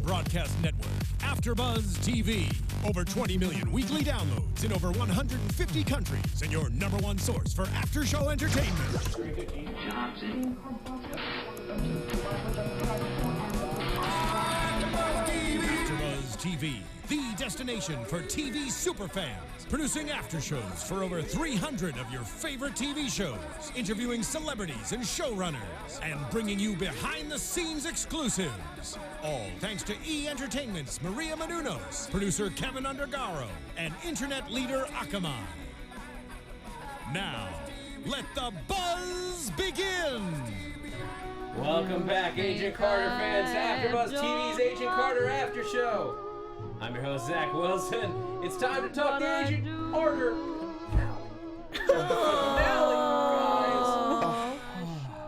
broadcast network, AFTERBUZZ TV. Over 20 million weekly downloads in over 150 countries, and your number one source for after-show entertainment. AFTERBUZZ TV, the destination for TV superfans. Producing aftershows for over 300 of your favorite TV shows, interviewing celebrities and showrunners, and bringing you behind-the-scenes exclusives. All thanks to E! Entertainment's Maria Menounos, producer Kevin Undergaro, and internet leader Akamai. Now, let the buzz begin! Welcome back, Agent Carter fans, to AFTERBUZZ TV's Agent Carter After Show. I'm your host, Zach Wilson. It's time to talk the Agent Carter finale,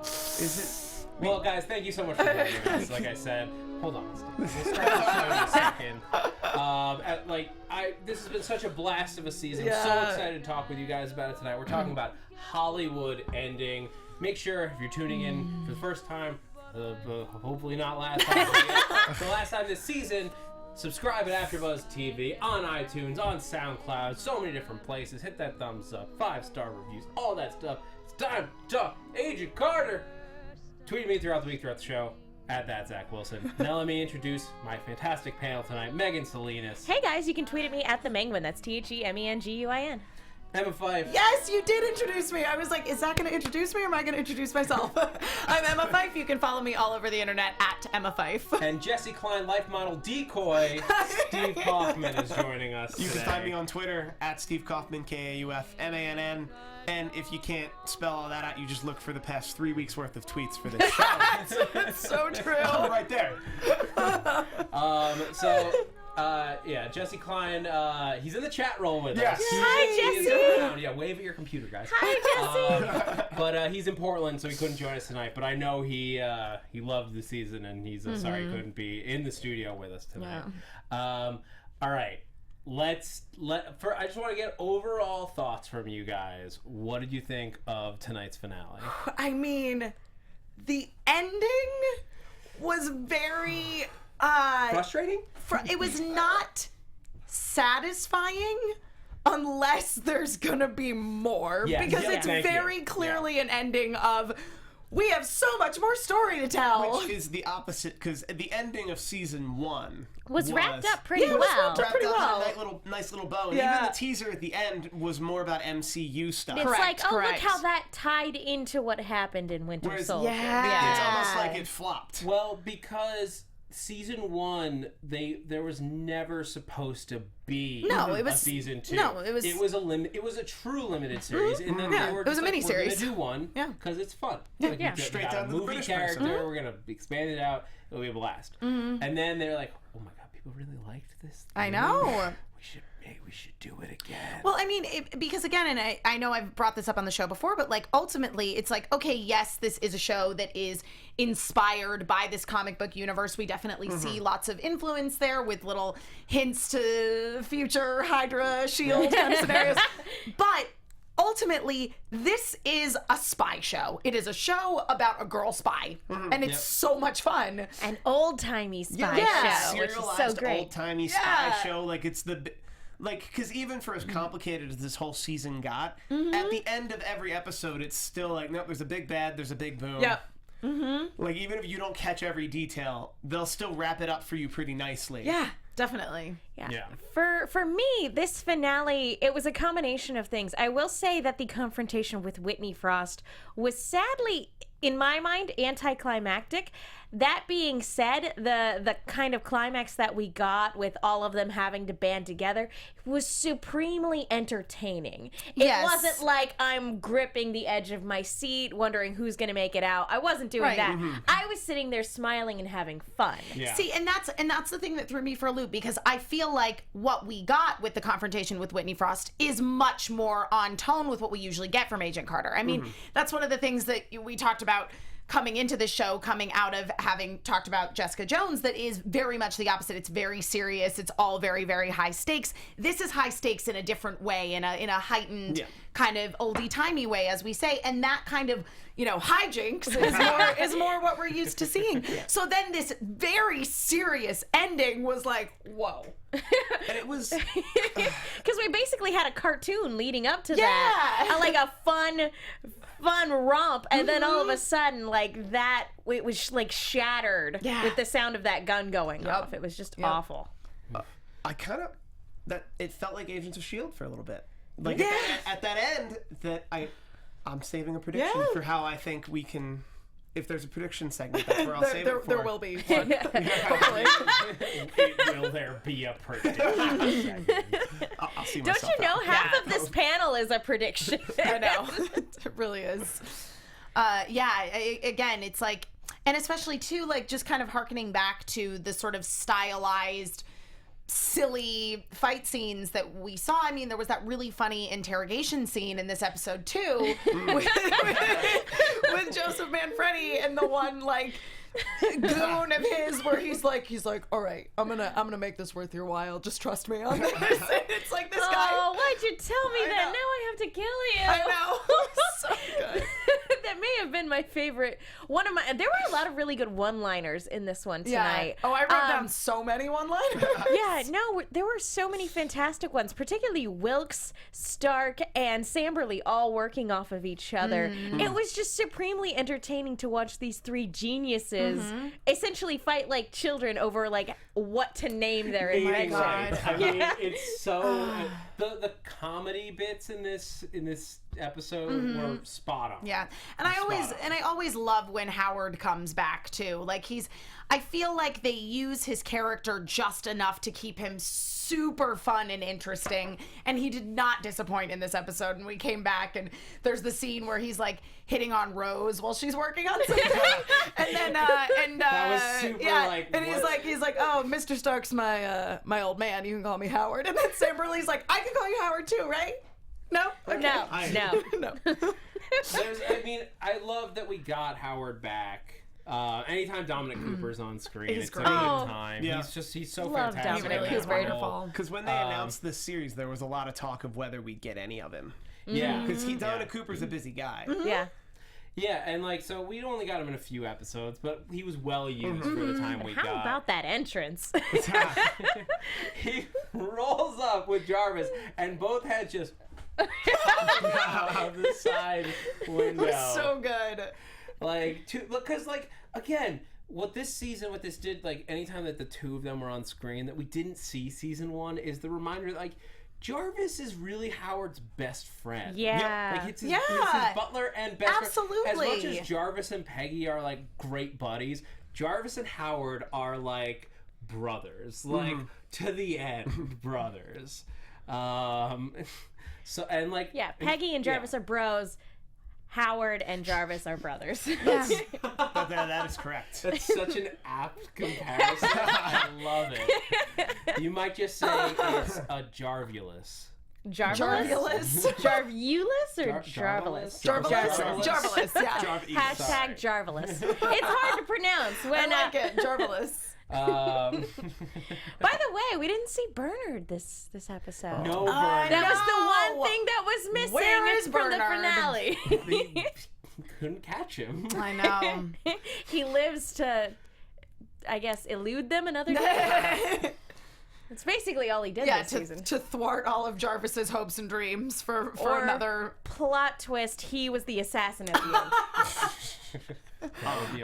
guys. Is it? Well, guys, thank you so much for joining us. Like I said, hold on, Steve. We'll start the show in a second. This has been such a blast of a season. I'm so excited to talk with you guys about it tonight. We're talking about Hollywood ending. Make sure, if you're tuning in for the first time, hopefully not last time, the last time this season, subscribe at AFTERBUZZ TV on iTunes, on SoundCloud, so many different places. Hit that thumbs up, 5-star reviews, all that stuff. It's time to talk Agent Carter. Tweet me throughout the week, throughout the show, at that Zach Wilson. Now let me introduce my fantastic panel tonight, Megan Salinas. Hey guys, you can tweet at me at the Menguin. That's TheMenguin. Emma Fyffe. Yes, you did introduce me. I was like, is Zach going to introduce me or am I going to introduce myself? I'm Emma Fyffe. You can follow me all over the internet at Emma Fyffe. And Jesse Klein, life model decoy, Steve Kaufmann is joining us You today. can find me on Twitter at Steve Kaufmann, Kaufmann. And if you can't spell all that out, you just look for the past 3 weeks worth of tweets for this show. It's so true. Right there. Jesse Klein, he's in the chat roll with Yes. us. Hi, He's Jesse. around. Yeah, wave at your computer, guys. Hi, Jesse. But he's in Portland, so he couldn't join us tonight. But I know he loved the season, and he's sorry he couldn't be in the studio with us tonight. Yeah. All right. I just want to get overall thoughts from you guys. What did you think of tonight's finale? I mean, the ending was very... Frustrating? It was not satisfying unless there's gonna be more. Yes. Because Yeah. it's Thank very you. clearly an ending of... We have so much more story to tell. Which is the opposite, because the ending of season 1 was wrapped up pretty Yeah, it was well. wrapped up pretty well. in a nice little bow. And Yeah. even the teaser at the end was more about MCU stuff. It's Correct, like, oh, correct. look how that tied into what happened in Winter Whereas- Soldier. Yeah. It's almost like it flopped. Well, because season 1, there was never supposed to be No, it was a season 2. no, it was- It was a true limited series, and then Yeah, they were it was just a like, we're gonna miniseries. do one, Yeah. because it's fun. Yeah. Like, Yeah. we Straight got down a to the movie British character. person. We're gonna expand it out. It'll be a blast. And then they're like, oh my god, people really liked this. I know. We should do it again. Well, I mean, because again, and I know I've brought this up on the show before, but like ultimately, it's like, okay, yes, this is a show that is inspired by this comic book universe. We definitely see lots of influence there with little hints to future Hydra, Shield kind of scenarios. But ultimately, this is a spy show. It is a show about a girl spy, and it's so much fun. An old-timey spy Yeah. show, which is so Serialized, great. old-timey spy show. Like, it's the... Like, because even for as complicated as this whole season got, at the end of every episode, it's still like, nope, there's a big bad, there's a big boom. Yep. Like, even if you don't catch every detail, they'll still wrap it up for you pretty nicely. Yeah, definitely. Yeah. For me, this finale, it was a combination of things. I will say that the confrontation with Whitney Frost was sadly, in my mind, anticlimactic. That being said, the kind of climax that we got with all of them having to band together was supremely entertaining. It Yes. wasn't like I'm gripping the edge of my seat, wondering who's going to make it out. I wasn't doing Right. that. I was sitting there smiling and having fun. Yeah. See, and that's the thing that threw me for a loop, because I feel like what we got with the confrontation with Whitney Frost is much more on tone with what we usually get from Agent Carter. I mean, that's one of the things that we talked about coming into the show, coming out of having talked about Jessica Jones, that is very much the opposite. It's very serious. It's all very, very high stakes. This is high stakes in a different way, in a heightened kind of oldie-timey way, as we say. And that kind of, hijinks is more what we're used to seeing. So then this very serious ending was like, whoa. And it was... Because we basically had a cartoon leading up to that. Like a fun romp, and then all of a sudden, like that, it was like shattered with the sound of that gun going off. It was just awful. I kind of it felt like Agents of S.H.I.E.L.D. for a little bit. Like at that end, that I'm saving a prediction for how I think we can. If there's a prediction segment, that's where I'll save it for. There will be one. Will there be a prediction? I'll see Don't myself you know out. half of this panel is a prediction? I know. It really is. Again, it's like, and especially too, like just kind of hearkening back to the sort of stylized, silly fight scenes that we saw. I mean, there was that really funny interrogation scene in this episode too, with Joseph Manfredi and the one like goon of his where he's like, all right, I'm gonna make this worth your while. Just trust me on this. And it's like this guy. Oh, why'd you tell me that? Now I have to kill you. I know. So good. That may have been my favorite. There were a lot of really good one-liners in this one tonight. Oh, I wrote down so many one-liners. There were so many fantastic ones, particularly Wilkes, Stark, and Samberly all working off of each other. It was just supremely entertaining to watch these three geniuses essentially fight like children over like what to name their invention. I mean, it's so the comedy bits in this episode were spot on. Yeah, and I always love when Howard comes back too. Like I feel like they use his character just enough to keep him super fun and interesting, and he did not disappoint in this episode. And we came back, and there's the scene where he's like hitting on Rose while she's working on something, and then that was super and he's like, oh, Mr. Stark's my old man. You can call me Howard. And then Sam Burley's like, I can call you Howard too, right? No? Okay. No. No. I love that we got Howard back. Anytime Dominic Cooper's on screen, it's great. a good time. Yeah. He's so Love fantastic. Dominic He's Cooper. wonderful. Because when they announced this series, there was a lot of talk of whether we'd get any of him. Yeah. Because Dominic Cooper's a busy guy. Yeah. Yeah, and so we only got him in a few episodes, but he was well used for the time we got. How about that entrance? He rolls up with Jarvis, and both heads just out the side window. It was so good. Because again, what this did, like anytime that the two of them were on screen that we didn't see season one, is the reminder that Jarvis is really Howard's best friend. Yeah. It's his butler and best Absolutely. friend. As much as Jarvis and Peggy are great buddies, Jarvis and Howard are brothers, to the end brothers. Peggy and Jarvis are bros. Howard and Jarvis are brothers. That is correct. That's such an apt comparison. I love it. You might just say it's a Jarvulus. Jarvulus? Jarvulus or Jarvulus? Jarvulus, yeah. Hashtag Jarvulus. It's hard to pronounce. I like it, Jarvulus. By the way, we didn't see Bernard this episode. No, Bernard. That was the one thing that was missing Where is from the Bernard? finale. Couldn't catch him. I know. He lives to, I guess, elude them another day. It's basically all he did this season. To thwart all of Jarvis's hopes and dreams for Or another plot twist. He was the assassin at the end.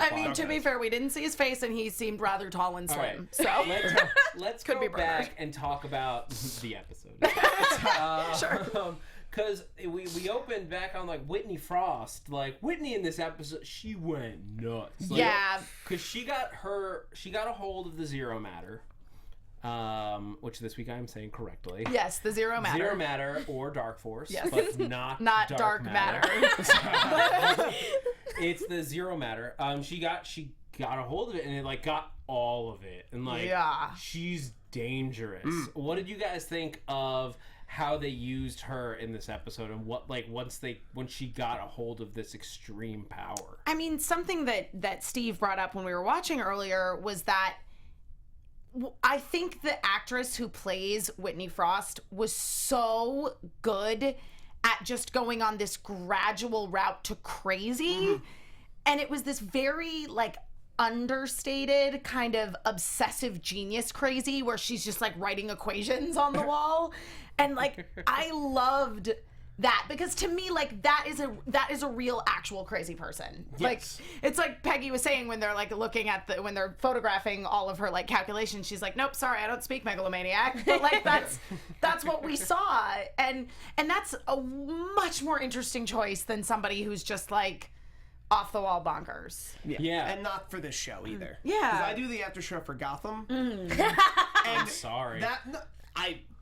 I mean, to be fair, we didn't see his face, and he seemed rather tall and slim. All right. So let's Could go be Bernard. back and talk about the episode. Sure. Because we opened back on Whitney Frost. Whitney in this episode, she went nuts. Yeah. Because she got a hold of the Zero Matter. Which this week I'm saying correctly. Yes, the Zero Matter. Zero Matter or Dark Force, Yes. but not Dark Matter. It's the Zero Matter. She got a hold of it, and it got all of it, and Yeah. she's dangerous. What did you guys think of how they used her in this episode and what, like, when she got a hold of this extreme power. I mean, something that Steve brought up when we were watching earlier was that I think the actress who plays Whitney Frost was so good at just going on this gradual route to crazy. And it was this very, like, understated kind of obsessive genius crazy where she's just, like, writing equations on the wall. And, like, I loved that because to me, like, that is a real actual crazy person. Yes. Like, it's like Peggy was saying when they're, like, looking at when they're photographing all of her, like, calculations, she's like, nope, sorry, I don't speak megalomaniac. But, like, that's what we saw. And that's a much more interesting choice than somebody who's just, like, off the wall bonkers. Yeah. And not for this show either. Yeah. Because I do the after show for Gotham. I'm sorry.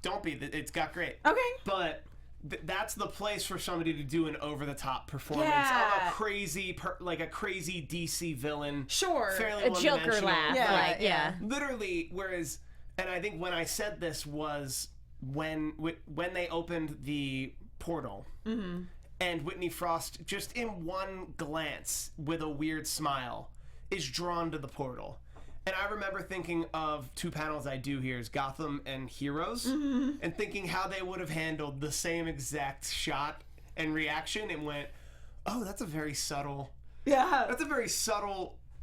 It's got great. Okay. But that's the place for somebody to do an over-the-top performance Yeah. of a crazy, like a crazy DC villain. Sure. Fairly A Joker one-dimensional. laugh. Yeah, like, yeah. Literally, whereas, and I think when I said this was when they opened the portal, and Whitney Frost, just in one glance with a weird smile, is drawn to the portal. And I remember thinking of two panels I do here is Gotham and Heroes, and thinking how they would have handled the same exact shot and reaction, and went, oh, that's a very subtle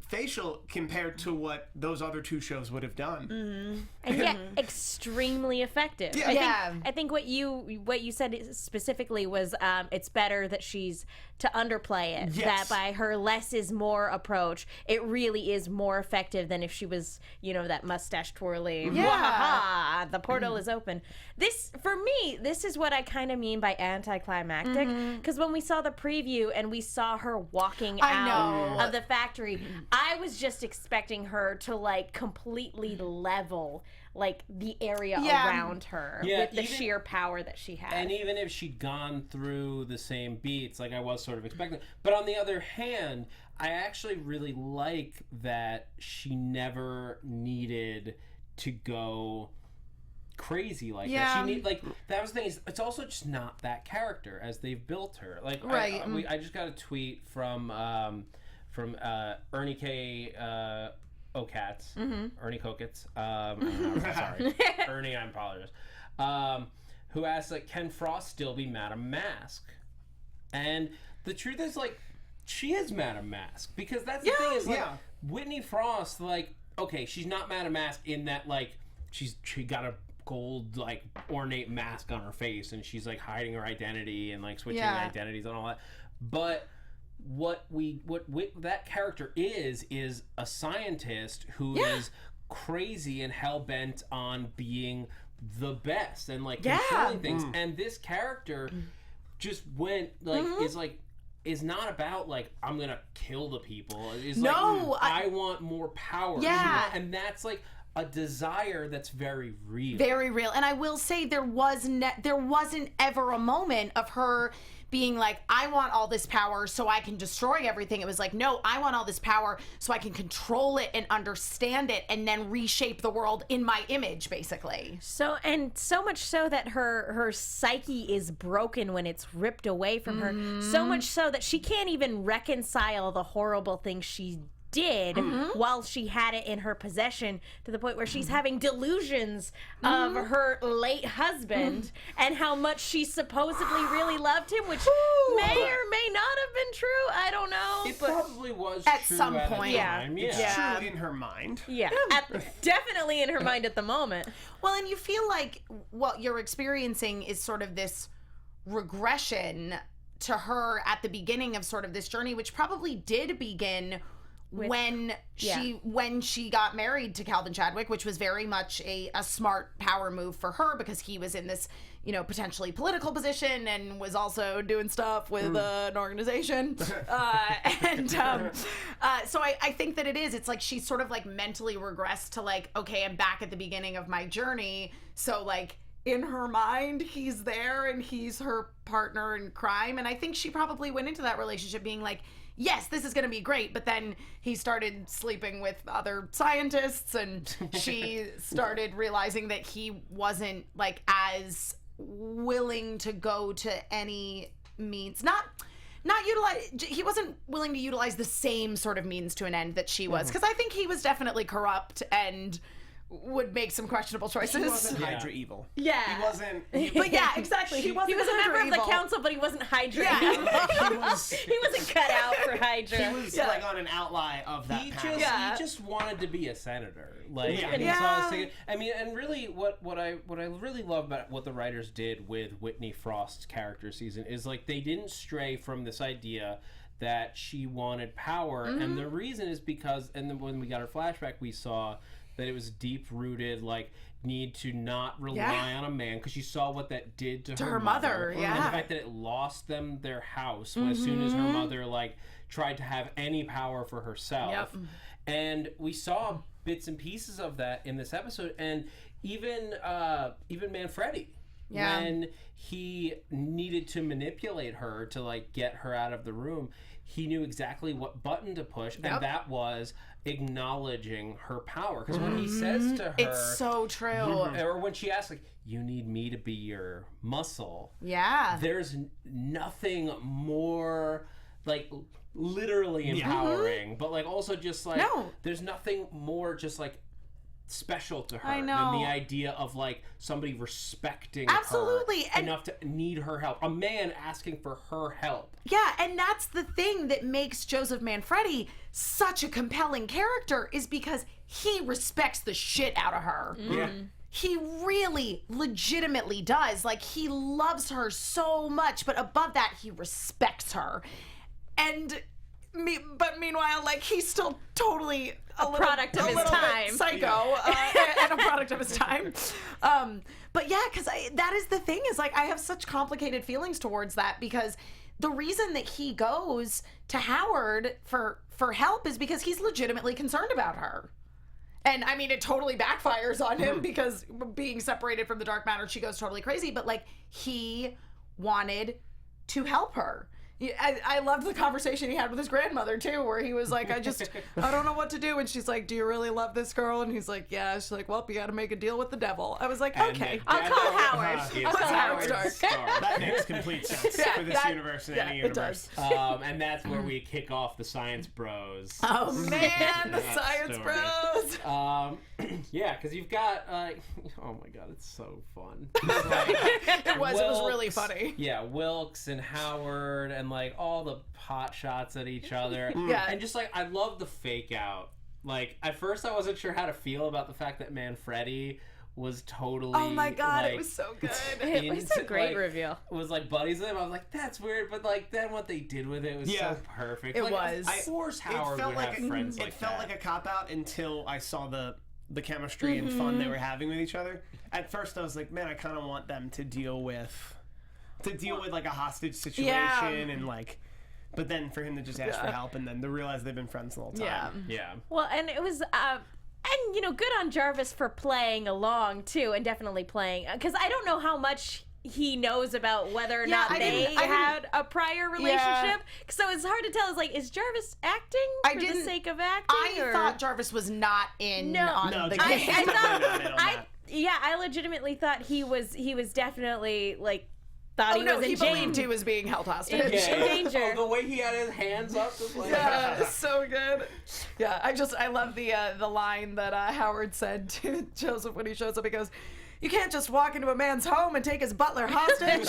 facial compared to what those other two shows would have done. And yet extremely effective. Yeah. I think what you said specifically was it's better that she's to underplay it. Yes. That by her less is more approach, it really is more effective than if she was, that mustache twirling. Yeah. The portal is open. This, for me, this is what I kind of mean by anticlimactic. Because when we saw the preview and we saw her walking out of the factory, I was just expecting her to, like, completely level, like, the area around her with the sheer power that she had. And even if she'd gone through the same beats, like I was sort of expecting. But on the other hand, I actually really like that she never needed to go crazy like that. That was the thing, is it's also just not that character as they've built her. Like, right. I just got a tweet from Ernie K. Okatz, Ernie Kokitz, sorry, Ernie, I apologize, who asked, like, can Frost still be Madame Mask? And the truth is, like, she is Madame Mask, because that's the thing is, like, Whitney Frost, like, okay, she's not Madame Mask in that, like, she got a gold, like, ornate mask on her face, and she's, like, hiding her identity and, like, switching identities and all that, but what that character is a scientist who is crazy and hell-bent on being the best and, like, controlling things. And this character just went, like, is not about, like, I'm gonna kill the people. It's like, I want more power. And that's, like, a desire that's very real. Very real. And I will say there wasn't ever a moment of her being like, I want all this power so I can destroy everything. It was like, no, I want all this power so I can control it and understand it and then reshape the world in my image, basically. So much so that her psyche is broken when it's ripped away from her. So much so that she can't even reconcile the horrible things she did while she had it in her possession, to the point where she's having delusions of her late husband and how much she supposedly really loved him, which may or may not have been true. I don't know. It probably was at true some at point. a time. It's true in her mind. Definitely in her mind at the moment. Well, and you feel like what you're experiencing is sort of this regression to her at the beginning of sort of this journey, which probably did begin when she got married to Calvin Chadwick, which was very much a smart power move for her, because he was in this, potentially political position and was also doing stuff with an organization. So I think that it's like she's sort of like mentally regressed to, like, okay, I'm back at the beginning of my journey. So, like, in her mind, he's there and he's her partner in crime. And I think she probably went into that relationship being like, yes, this is going to be great. But then he started sleeping with other scientists, and she started realizing that he wasn't, like, as willing to go to any means, not utilize. He wasn't willing to utilize the same sort of means to an end that she was, because I think he was definitely corrupt and would make some questionable choices. He wasn't Hydra evil. Yeah. He wasn't. But yeah, exactly. He wasn't He was a member of the evil. council, but he wasn't Hydra. Yeah. He wasn't cut out for Hydra. He was like on an outline of that panel. He just wanted to be a senator. Like, Yeah. and so I was thinking, I mean, and really, what I really love about what the writers did with Whitney Frost's character season is like they didn't stray from this idea that she wanted power, and the reason is because, and then when we got her flashback, we saw that it was deep-rooted, like, need to not rely on a man, because she saw what that did to her mother. And the fact that it lost them their house as soon as her mother, like, tried to have any power for herself. And we saw bits and pieces of that in this episode, and even Manfredi. When he needed to manipulate her to, like, get her out of the room, he knew exactly what button to push, and that was acknowledging her power. Because when he says to her... It's so true. Or when she asks, like, you need me to be your muscle. Yeah. There's nothing more, like, literally empowering, but, like, also just, like... There's nothing more just, like, special to her than the idea of like somebody respecting her enough to need her help, a man asking for her help. And that's the thing that makes Joseph Manfredi such a compelling character, is because he respects the shit out of her. He really legitimately does. Like, he loves her so much, but above that he respects her. But meanwhile, like, he's still totally a product of his time, psycho, and a product of his time. But yeah, because that is the thing, is like I have such complicated feelings towards that, because the reason that he goes to Howard for help is because he's legitimately concerned about her. And I mean, it totally backfires on him because being separated from the dark matter, she goes totally crazy. But like, he wanted to help her. I loved the conversation he had with his grandmother too, where he was like, I don't know what to do. And she's like, do you really love this girl? And he's like, yeah. She's like, well, you got to make a deal with the devil. I was like, okay. I'll call Howard. I'll call Howard Stark. That makes complete sense for this universe and any universe. It does. And that's where we kick off the Science Bros. Oh man, the Science Bros. Yeah, because you've got, oh my god, it's so fun. It was really funny. Yeah, Wilkes and Howard and like all the pot shots at each other. And just like, I love the fake out. Like, at first I wasn't sure how to feel about the fact that Manfredi was totally, oh my god, like, it was so good. It was a great reveal. Was like buddies with him. I was like, that's weird, but like then what they did with it was so perfect. It like, was. Of course Howard would have friends like that. It felt like a cop-out until I saw the chemistry and fun they were having with each other. At first I was like, man, I kind of want them to deal with like a hostage situation and like, but then for him to just ask for help and then to realize they've been friends the whole time. Yeah. Well, and it was and you know, good on Jarvis for playing along too, and definitely playing, because I don't know how much he knows about whether or not they had a prior relationship. So it's hard to tell. It's like, is Jarvis acting for the sake of acting? I thought Jarvis was not in on the game. I legitimately thought he was definitely like, thought he was in he believed he was being held hostage. In danger. Oh, the way he had his hands up was like, it's so good. Yeah, I love the line that Howard said to Joseph when he shows up. He goes, you can't just walk into a man's home and take his butler hostage.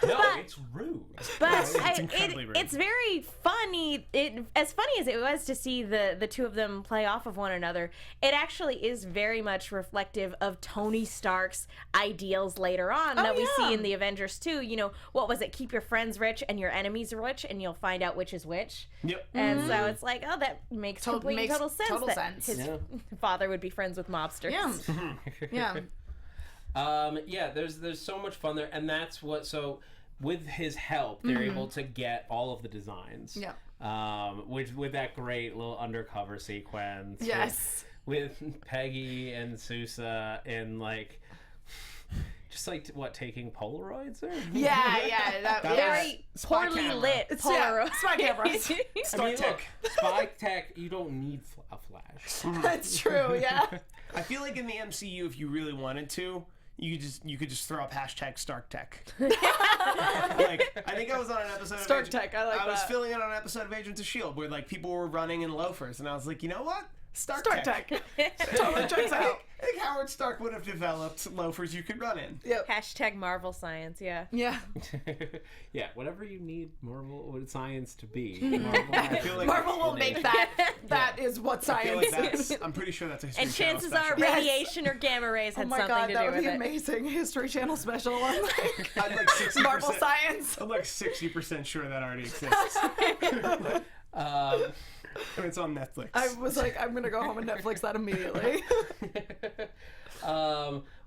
It's rude. But rude. it's very funny. As funny as it was to see the two of them play off of one another, it actually is very much reflective of Tony Stark's ideals later on that we see in the Avengers too. You know, what was it? Keep your friends rich and your enemies rich, and you'll find out which is which. Yep. And so it's like, oh, that makes total sense. Total that sense. His father would be friends with mobsters. There's so much fun there, and that's what. So with his help, they're able to get all of the designs. With that great little undercover sequence. Yes. With Peggy and Sousa and like. Just like taking Polaroids there? That very poorly lit Polaroid. Spy cameras. Spy tech, you don't need a flash. That's true, yeah. I feel like in the MCU, if you really wanted to, you could just throw up hashtag Stark Tech. Like, I think I was on an episode Stark of Tech, I like I was that. filling in on an episode of Agents of S.H.I.E.L.D. where, like, people were running in loafers, and I was like, you know what? Stark Tech. Totally checks out. I think Howard Stark would have developed loafers you could run in. Yep. Hashtag Marvel Science, yeah. Yeah. Yeah, whatever you need Marvel science to be. I feel like Marvel will make that. That is what I feel science like I'm pretty sure that's a History And Channel chances are special. radiation or gamma rays Oh had my something god, to that do would with be it. amazing. History Channel special on like I'm like 60%. Marvel science. I'm like 60% sure that already exists. And it's on Netflix. I was like, I'm gonna go home and Netflix that immediately.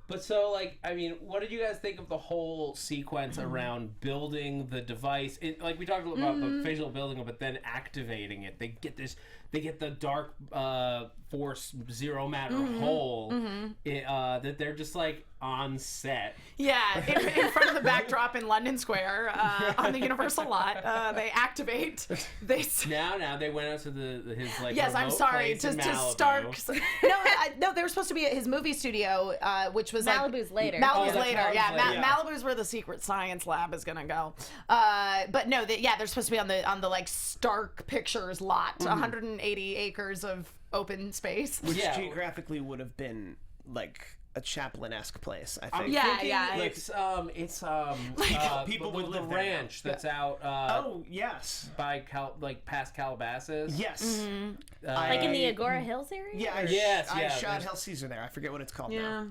But so, like, I mean, what did you guys think of the whole sequence around building the device? Like, we talked about the visual building, but then activating it. They get the dark force zero matter hole that they're just like on set. Yeah, in front of the backdrop in London Square on the Universal lot, they activate. Now they went out to his like. Yes, I'm remote sorry place to in Malibu. Stark's. No, they were supposed to be at his movie studio, which was Malibu's later. Malibu's that's later, Malibu's yeah. later, yeah. Malibu's where the secret science lab is gonna go. But no, they're supposed to be on the like Stark Pictures lot, 180 acres of open space. Which Yeah. geographically would have been like a Chaplin-esque place, I think. Yeah, yeah. It's people would the live there ranch now. that's out Oh, yes. by past Calabasas. Yes. Like in the Agora Hills area? Yeah, I Yes, shot there's- Hell Caesar there. I forget what it's called Yeah.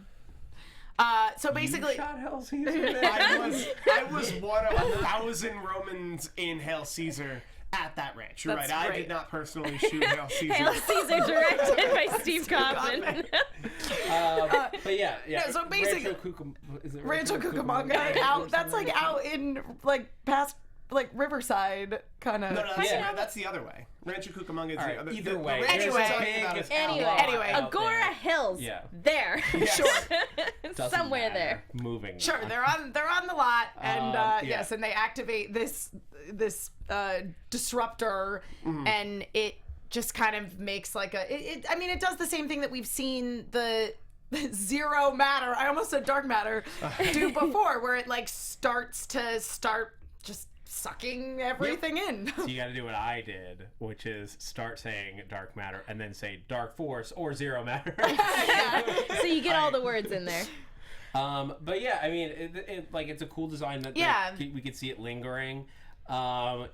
now. So basically, You shot Hell Caesar there? I was one of 1,000 Romans in Hail Caesar at that ranch. You're That's right. I great. did not personally shoot Hail Caesar. Hail Caesar, directed by Steve Kaufmann. But yeah. No, so basically- Rancho Cucamonga. Cucamonga out. That's like out in like past like Riverside kind of. No, Yeah. that's the other way. Rancho Cucamonga is All the right, other. either way. ranch Anyway. we're talking about is out. Anyway. Agora Hills. Yeah. There. Sure. Doesn't Somewhere matter. there. Moving. Sure, on. they're on the lot, and Yeah. yes, and they activate this disruptor, and it just kind of makes like it does the same thing that we've seen the zero matter. I almost said dark matter do before, where it like starts just sucking everything in. So you got to do what I did, which is start saying dark matter and then say dark force or zero matter. So you get all the words in there. But yeah, I mean, it's a cool design that we could see it lingering. And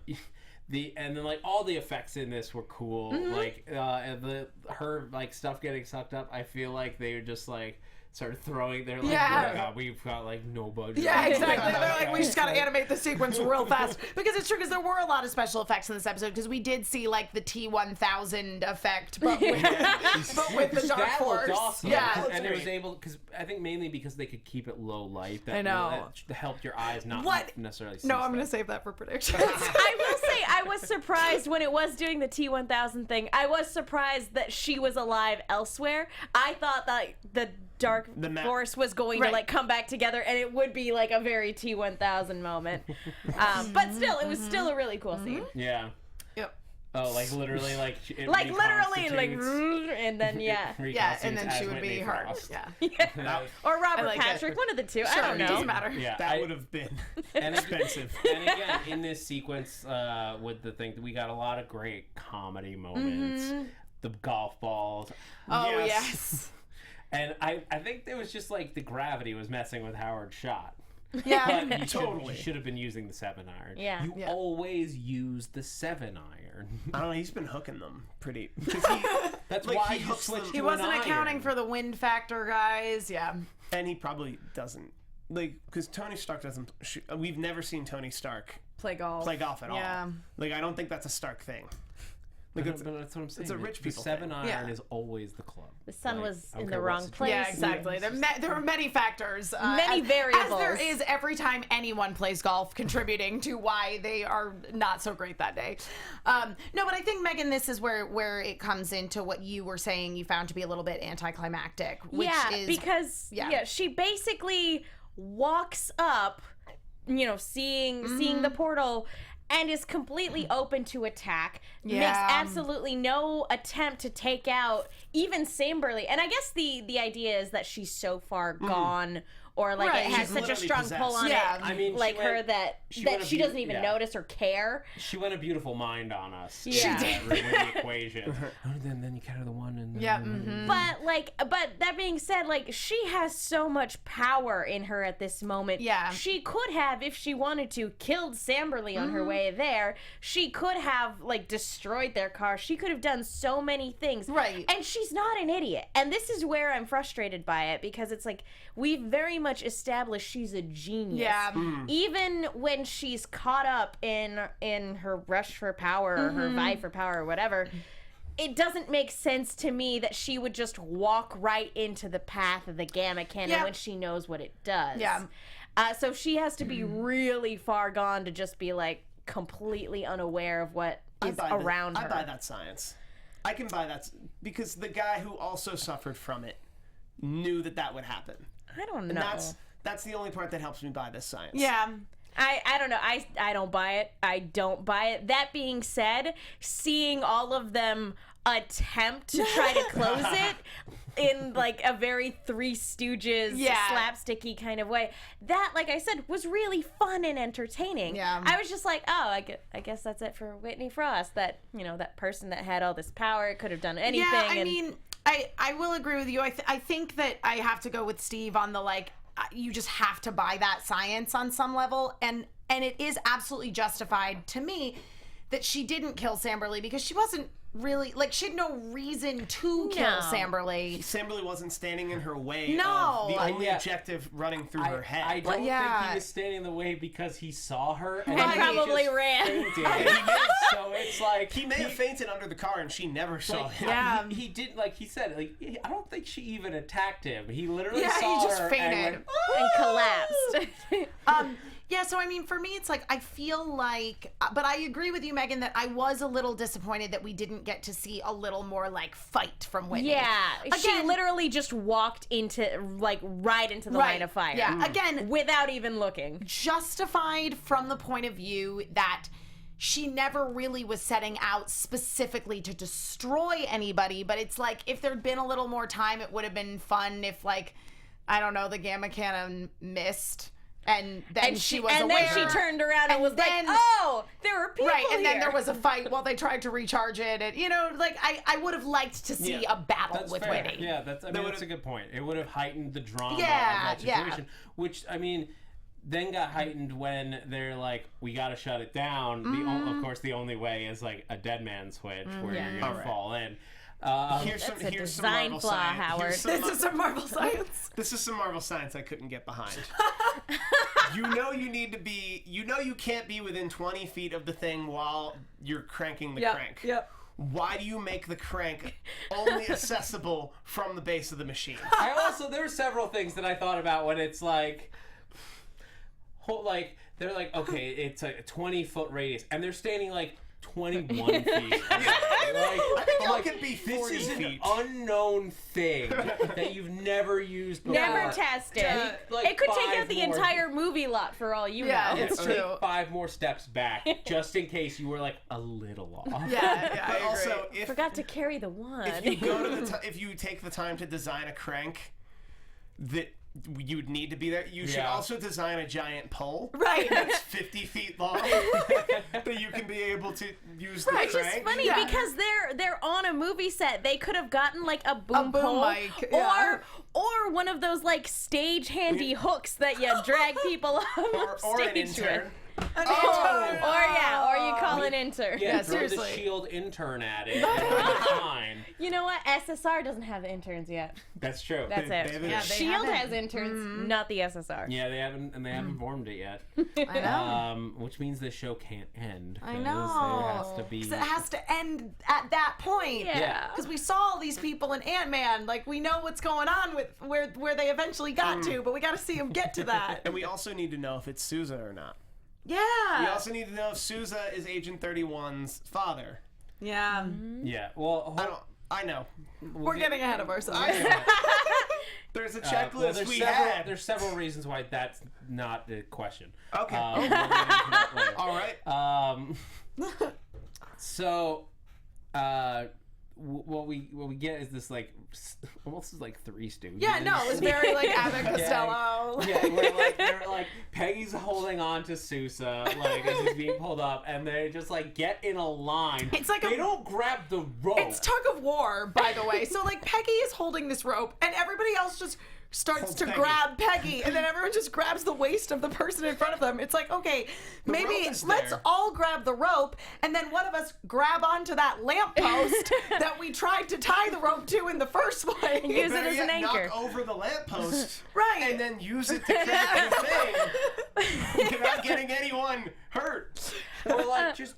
then like all the effects in this were cool. Like her like stuff getting sucked up. I feel like they were just like started throwing. They're like, Yeah. oh my God, we've got like no budget. Yeah, exactly. They're like, we just gotta animate the sequence real fast. Because it's true, because there were a lot of special effects in this episode, because we did see like the T-1000 effect, but with the Dark That Force. looked awesome. Yeah. And it was able, because I think mainly because they could keep it low light. That I know. That helped your eyes not What? necessarily see No, I'm gonna stuff. save that for predictions. I will say I was surprised when it was doing the T-1000 thing. I was surprised that she was alive elsewhere. I thought that the Dark Force was going to like come back together, and it would be like a very T-1000 moment. But still, it was still a really cool scene. Yeah. Yep. Oh, like literally, like it Like literally, like, reconstitutes- and then yeah. Yeah, and then reconstitutes she as would be Whitney her. Frost. Yeah. Or Robert like Patrick, it. one of the two. I Sure, don't it know. doesn't matter. Yeah, That would have been and expensive. And again, in this sequence with the thing, we got a lot of great comedy moments. The golf balls. Oh, Yes. yes. And I think it was just like the gravity was messing with Howard's shot. Yeah. But you Totally. should have been using the 7-iron. Yeah. You Yeah. always use the 7-iron. I don't know. He's been hooking them pretty. That's Like, why he you hooks switched them- to He wasn't an accounting iron. for the wind factor, guys. Yeah. And he probably doesn't. Like, because Tony Stark doesn't. We've never seen Tony Stark Play golf. play golf at Yeah. all. Like, I don't think that's a Stark thing. Like, But it's, that's what I'm saying. a rich the people thing. 7-iron Yeah. is always the club. The sun Like, was I don't in care the what wrong situation. place. Yeah, exactly. There were many factors. Many as variables. there is every time anyone plays golf, contributing to why they are not so great that day. No, but I think, Megan, this is where it comes into what you were saying you found to be a little bit anticlimactic. Which is, because she basically walks up, seeing the portal, and is completely open to attack. Makes Yeah. absolutely no attempt to take out even Samberly. And I guess the idea is that she's so far gone or like Right. it has She's such a literally strong possessed. pull on Yeah. it, I mean, like she her went- that she that went a she beau- doesn't even yeah. notice or care. She went a beautiful mind on us. Yeah. She did. With the equation. Then you carry the one and Yeah. But that being said, like she has so much power in her at this moment. Yeah. She could have, if she wanted to, killed Samberly on her way there. She could have like destroyed their car. She could have done so many things. Right. And she's not an idiot. And this is where I'm frustrated by it, because it's like we've very much established she's a genius. Yeah. Even when she's caught up in her rush for power or her vie for power or whatever, it doesn't make sense to me that she would just walk right into the path of the gamma cannon Yeah. when she knows what it does. Yeah. So she has to be really far gone to just be like completely unaware of what is around her. I buy that science. I can buy that because the guy who also suffered from it knew that would happen. I don't And know. that's the only part that helps me buy this science. Yeah. I don't know. I don't buy it. I don't buy it. That being said, seeing all of them attempt to try to close it in like a very Three Stooges slapsticky kind of way, that, like I said, was really fun and entertaining. Yeah. I was just like, oh, I guess that's it for Whitney Frost. That, you know, that person that had all this power, it could have done anything. Yeah, I mean, I will agree with you. I think that I have to go with Steve on the, like, you just have to buy that science on some level, and it is absolutely justified to me that she didn't kill Samberly, because she wasn't really, like, she had no reason to kill Samberly. Samberly wasn't standing in her way. No. Of the only Yeah. objective running through her head. I don't think Yeah. he was standing in the way because he saw her and And he probably just ran. fainted. So it's like he may have fainted under the car and she never saw him. Yeah. He did, like he said, like I don't think she even attacked him. He literally Yeah, saw he just her fainted. and went, and collapsed. Yeah, so I mean, for me, it's like, I feel like, but I agree with you, Megan, that I was a little disappointed that we didn't get to see a little more, like, fight from Whitney. Yeah, she Again- literally just walked into, like, right into the line of fire. Yeah, again, Without even looking. justified from the point of view that she never really was setting out specifically to destroy anybody, but it's like, if there'd been a little more time, it would have been fun if, like, I don't know, the gamma cannon missed. And then she was and aware. then she turned around and was then- like, "Oh, there were people Right, and here." then there was a fight while they tried to recharge it, and you know, like I would have liked to see a battle That's with fair. Whitney. Yeah, that's a good point. It would have heightened the drama Yeah, of that yeah. situation, which I mean, then got heightened when they're like, we got to shut it down. Of course, the only way is like a dead man switch where you're gonna Alright. fall in. Here's some design Marvel flaw, science. Howard. Here's some This is some Marvel science. This is some Marvel science I couldn't get behind. You know you can't be within 20 feet of the thing while you're cranking the crank. Yep. Why do you make the crank only accessible from the base of the machine? There were several things that I thought about when it's like, they're like, okay, it's a 20-foot radius, and they're standing like 21 feet. I think y'all could be This 40 is an feet. unknown thing that you've never used before. Never tested. like, it could take 5 out the more. entire movie lot for all you Yeah, know. it's Take true. 5 more steps back, just in case you were like a little off. Yeah, But also, if Forgot to carry the one. you go to if you take the time to design a crank that you would need to be there, you should Yeah. also design a giant pole Right. that's 50 feet long that you can be able to use the Which is crank. funny Yeah. because they're on a movie set. They could have gotten like a boom pole mic, yeah. or one of those like stage handy hooks that you drag people off or an stage intern. with. Or you call an intern. Yeah, throw seriously. the shield intern at it. And it'll be fine. You know what? SSR doesn't have interns yet. That's true. That's They it. haven't- Yeah, they Shield haven't. has interns, not the SSR. Yeah, they haven't formed it yet. I know. Which means this show can't end. I 'cause know. There has to be. 'Cause it has to end at that point. Yeah. Because we saw all these people in Ant-Man. Like, we know what's going on with where they eventually got to, but we got to see them get to that. And we also need to know if it's Sousa or not. We Yeah. also need to know if Sousa is Agent 31's father. Yeah. Yeah. Well, I know. We're getting ahead of ourselves. There's a well, checklist we had. There's several reasons why that's not the question. Okay. We'll get into that later. All right. So, what we get is this like almost like Three Stooges. Yeah, no, it was very like Abbott Costello. Yeah, where like they're like Peggy's holding on to Sousa like as he's being pulled up, and they just like get in a line. It's like they don't grab the rope. It's tug of war, by the way. So like Peggy is holding this rope, and everybody else just starts to grab Peggy, and then everyone just grabs the waist of the person in front of them. It's like, okay, maybe let's all grab the rope, and then one of us grab onto that lamppost that we tried to tie the rope to in the first place. Use it as an anchor. Knock over the lamppost, right? And then use it to connect the thing without getting anyone hurt. Or like just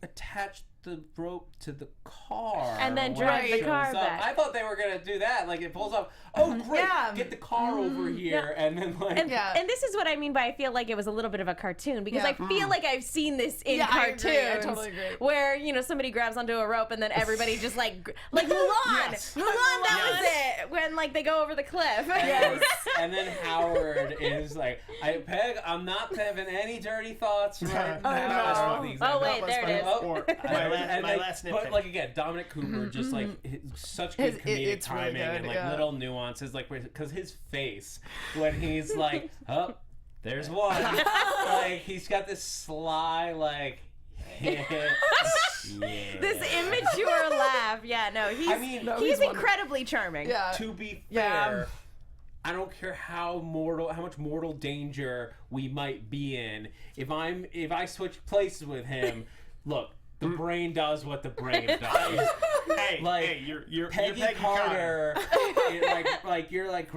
attach the rope to the car and then when drive it the shows car up. back. I thought they were gonna do that. Like it pulls up. Oh great! Yeah. Get the car over here, and then like. And this is what I mean by I feel like it was a little bit of a cartoon because I feel like I've seen this in cartoons. I totally agree. Where, you know, somebody grabs onto a rope and then everybody just like Mulan! Yes. Mulan, that was it! When like they go over the cliff. Yes. And then Howard is like, Peg, I'm not having any dirty thoughts right now. Oh wait, there it is. Or my last nitpick. But like again, Dominic Cooper just like such good comedic it's really timing good, and like little nuances, like because his face when he's like, oh, there's one, like he's got this sly like. Yeah. This immature laugh. Yeah, no, he's incredibly charming. Yeah. To be fair, I don't care how much mortal danger we might be in. If I switch places with him, look, the brain does what the brain does. you're Peggy Carter. You're like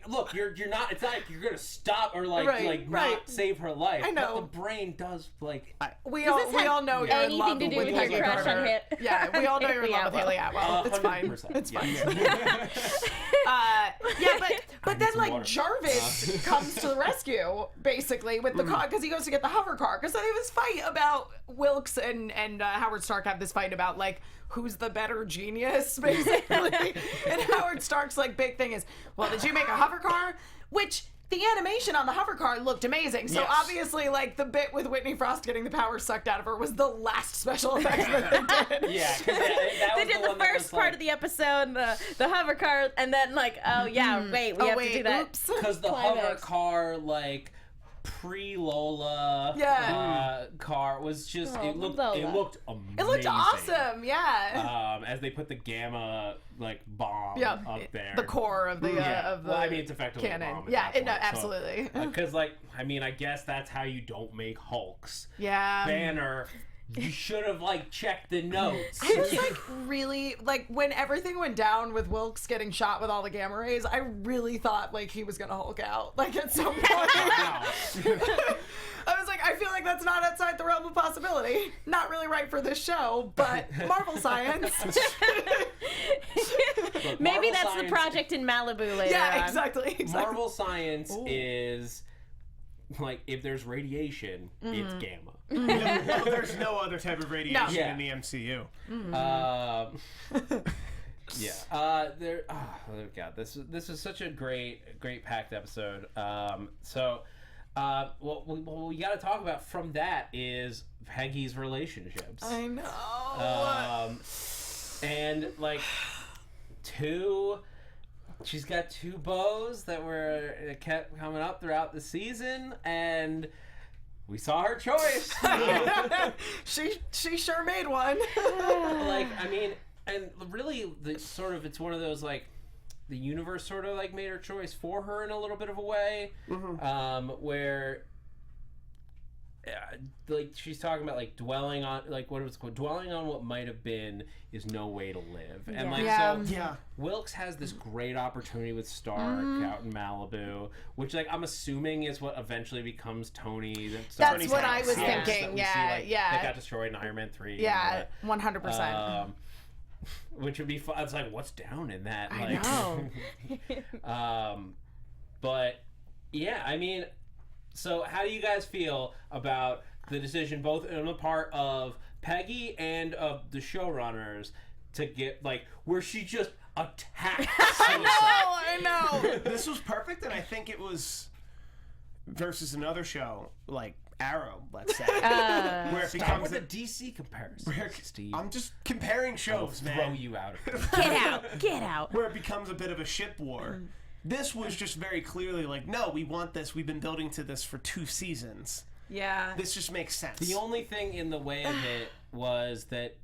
look, you're not. It's not like you're gonna stop or not save her life. I know. But the brain does like. We all know you're in love anything to do with with Peggy your crush Carter. on Hit? Yeah, we all know you're in love with Haley Atwell. It's fine. 100%. It's fine. Yeah. But then like Jarvis comes to the rescue basically with the car because he goes to get the hover car because they have this fight about Wilkes and Howard Stark have this fight about like who's the better genius basically. And Howard Stark's like big thing is, well, did you make a hover car? Which the animation on the hover car looked amazing. So obviously, like, the bit with Whitney Frost getting the power sucked out of her was the last special effects that they did. Yeah, that they did the first part of the episode, the hover car, and then, like, we have to do that. Oops. Because the hover car, like, pre-Lola car was just, it looked amazing. It looked awesome, yeah. As they put the gamma, like, bomb up there. The core of the, well, I mean, it's effectively cannon. a bomb Absolutely. Because, like, I mean, I guess that's how you don't make Hulks. Yeah. Banner, you should have, like, checked the notes. I was, like, really, like, when everything went down with Wilkes getting shot with all the gamma rays, I really thought, like, he was gonna Hulk out, like, at some point. Wow. I was like, I feel like that's not outside the realm of possibility. Not really right for this show, but Marvel science. Look, Maybe Marvel that's science, the project in Malibu later on. Exactly. Marvel science is, like, if there's radiation, it's gamma. No, there's no other type of radiation in the MCU. Oh god, this is such a great packed episode. What we got to talk about from that is Peggy's relationships. I know. And like she's got two beaux that kept coming up throughout the season, and we saw her choice. She sure made one. Like, I mean, and really, it's one of those, like, the universe sort of, like, made her choice for her in a little bit of a way, where, like, she's talking about, like, dwelling on what might have been is no way to live. And, Wilkes has this great opportunity with Stark out in Malibu, which, like, I'm assuming is what eventually becomes Tony. That's what I was thinking, That got destroyed in Iron Man 3. Yeah, 100%. Which would be fun. It's like, what's down in that? I know. But, yeah, I mean, so how do you guys feel about the decision, both on the part of Peggy and of the showrunners, to get, like, where she just attacked I know. This was perfect, and I think it was, versus another show, like, Arrow, let's say, where it Start becomes with a DC comparison, Steve. I'm just comparing shows, Throw man. you out of it. Get out. Where it becomes a bit of a ship war. This was just very clearly like, no, we want this. We've been building to this for 2 seasons. Yeah. This just makes sense. The only thing in the way of it was that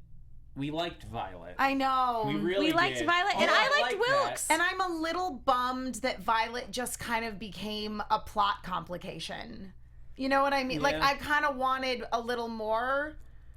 we liked Violet. I know. We really We liked did. Violet, and I liked Wilkes. And I'm a little bummed that Violet just kind of became a plot complication. You know what I mean? Like, Yeah. I kind of wanted a little more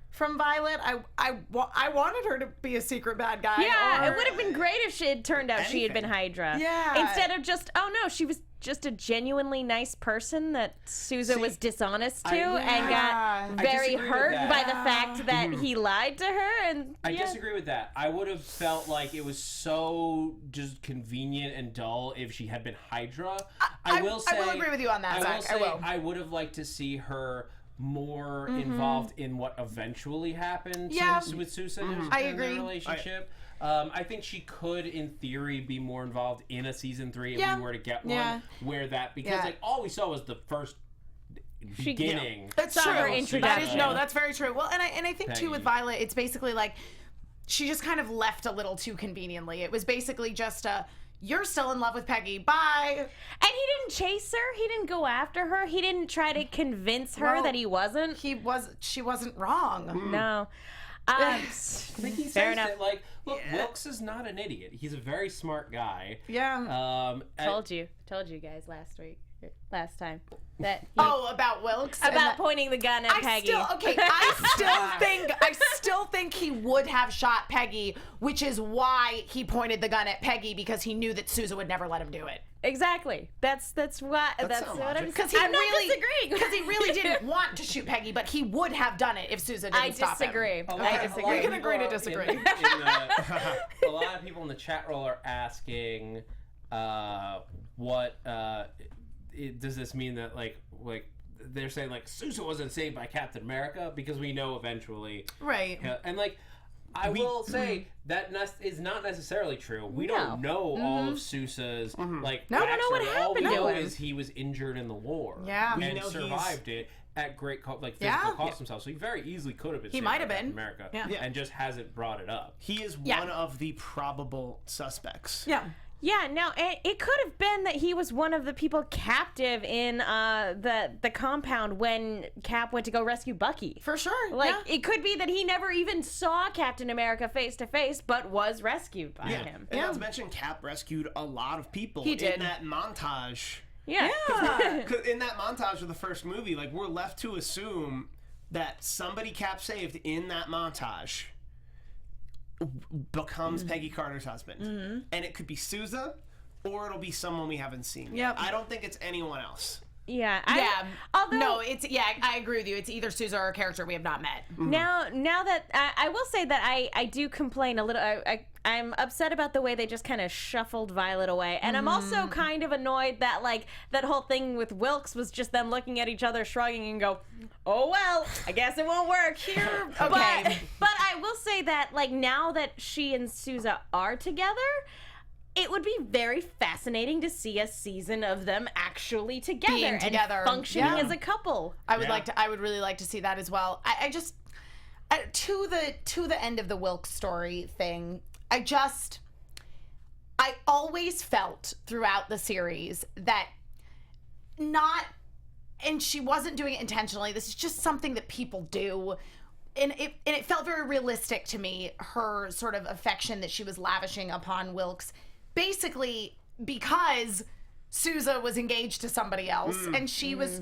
from Violet. I wanted her to be a secret bad guy. Yeah, or- it would have been great if she had turned out she had been Hydra. Yeah. Instead of just, oh no, she was just a genuinely nice person that Sousa was dishonest to and got very disagree with hurt that. by the fact that he lied to her. And I disagree with that. I would have felt like it was so just convenient and dull if she had been Hydra. I will agree with you on that, Zach. I will. I would have liked to see her more involved in what eventually happened with Sousa in I their agree. relationship. I think she could, in theory, be more involved in a season 3 if we were to get one. Where that, because like all we saw was the first beginning. That's Saw true. her introduction. That's very true. Well, and I think too with Violet, it's basically like she just kind of left a little too conveniently. It was basically just a, you're still in love with Peggy, bye. And he didn't chase her. He didn't go after her. He didn't try to convince her that he wasn't. She wasn't wrong. No. I think he Fair says enough. that, like, look, Wilkes is not an idiot. He's a very smart guy. Yeah. Told you guys last time that he, About Wilkes? about pointing the gun at Peggy. I still think he would have shot Peggy, which is why he pointed the gun at Peggy, because he knew that Sousa would never let him do it. Exactly. That's what I'm I'm not disagreeing. Because he really didn't want to shoot Peggy, but he would have done it if Sousa didn't stop him. I disagree. We can agree to disagree. A lot of people in the chat roll are asking, what does this mean that like they're saying like Sousa wasn't saved by Captain America, because we know eventually, Right. and like I will say that is not necessarily true. We don't know all of Sousa's like. No, we don't know what backstory. All we happened to know him. is he was injured in the war. Yeah. and We know survived it at great physical cost himself. So he very easily could have been. He saved might by have been. Captain America, Yeah. and just hasn't brought it up. He is one of the probable suspects. Yeah. Yeah, no, it could have been that he was one of the people captive in the compound when Cap went to go rescue Bucky. For sure. Like, it could be that he never even saw Captain America face to face, but was rescued by him. And not to mention, Cap rescued a lot of people He did. in that montage. Yeah. 'Cause in that montage of the first movie, like, we're left to assume that somebody Cap saved in that montage becomes Peggy Carter's husband. And it could be Sousa, or it'll be someone we haven't seen. Yep. I don't think it's anyone else. Yeah. Although, no, I agree with you. It's either Sousa or a character we have not met. Now that I will say that I do complain a little. I'm upset about the way they just kind of shuffled Violet away, and I'm also kind of annoyed that like that whole thing with Wilkes was just them looking at each other, shrugging, and go, "Oh well, I guess it won't work here." Okay. But I will say that like now that she and Sousa are together, it would be very fascinating to see a season of them actually together, Being together. and functioning Yeah. as a couple. I would really like to see that as well. I just to the end of the Wilkes story thing, I always felt throughout the series that and she wasn't doing it intentionally. This is just something that people do. And it felt very realistic to me, her sort of affection that she was lavishing upon Wilkes, basically because Sousa was engaged to somebody else, and she was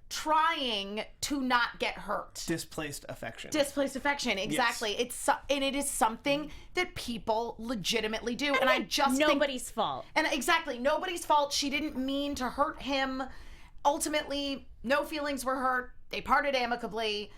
trying to not get hurt. Displaced affection. Displaced affection, exactly. Yes. It is something that people legitimately do, and I just Nobody's fault. And exactly, nobody's fault. She didn't mean to hurt him. Ultimately, no feelings were hurt. They parted amicably,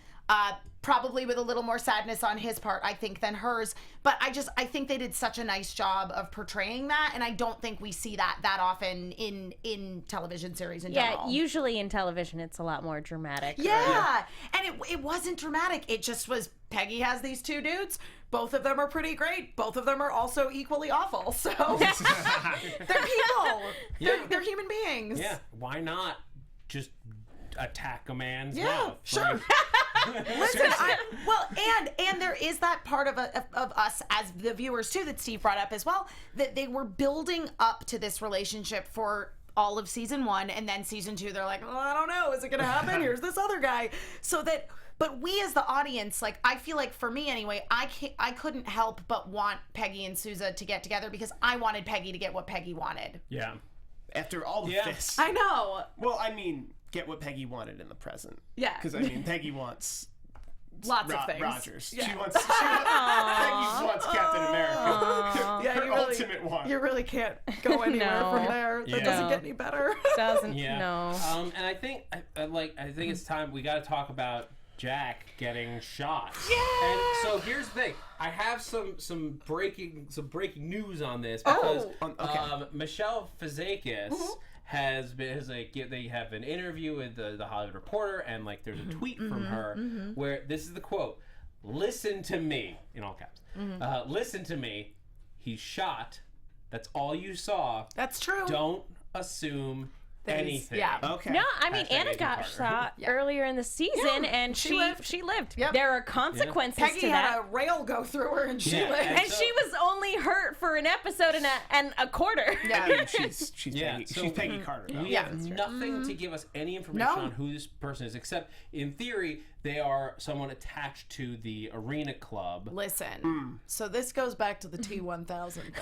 probably with a little more sadness on his part, I think, than hers. But I think they did such a nice job of portraying that, and I don't think we see that often in television series in general. Yeah, usually in television it's a lot more dramatic. Yeah, and it wasn't dramatic. It just was, Peggy has these two dudes. Both of them are pretty great. Both of them are also equally awful. So they're people. Yeah. They're human beings. Yeah, why not just attack a man's Yeah, mouth. sure. Listen, and there is that part of us as the viewers too that Steve brought up as well, that they were building up to this relationship for all of season 1, and then season 2 they're like, well, I don't know, is it gonna happen? Here's this other guy. But we as the audience, like, I feel like for me anyway, I couldn't help but want Peggy and Sousa to get together because I wanted Peggy to get what Peggy wanted. Yeah. After all of this. I know. Well, I mean, get what Peggy wanted in the present. Yeah. Because, I mean, Peggy wants... Lots of things. Rogers. Yeah. Peggy wants Captain America. Yeah, Her ultimate one. You really can't go anywhere from there. That doesn't get any better. Doesn't. Yeah. No. And I think it's time we got to talk about Jack getting shot. Yeah. And so here's the thing. I have some breaking news on this because Michele Fazekas they have an interview with the Hollywood Reporter, and like there's a tweet from her where this is the quote: "Listen to me," in all caps. Listen to me. He's shot. That's all you saw. That's true. Don't assume anything. Yeah. Okay. No, I mean, Hashtag Anna Agent got Carter. shot earlier in the season, and she lived. Yep. There are consequences Peggy to had that. a rail go through her, and she Yeah, lived. And she was only hurt for an episode and a quarter. I mean, she's Peggy. so She's Peggy Carter. Though. We have nothing to give us any information on who this person is, except in theory they are someone attached to the Arena Club. Listen, so this goes back to the T-1000 thing.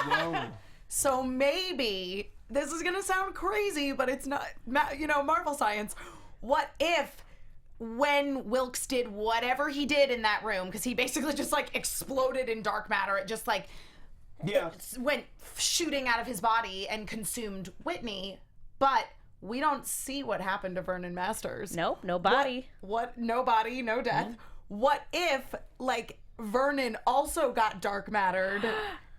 Whoa. So maybe, this is going to sound crazy, but it's not, Marvel science. What if when Wilkes did whatever he did in that room, because he basically just like exploded in dark matter, it just like went shooting out of his body and consumed Whitney, but we don't see what happened to Vernon Masters. Nope, no body. What? No body, no death. What if, like, Vernon also got dark mattered,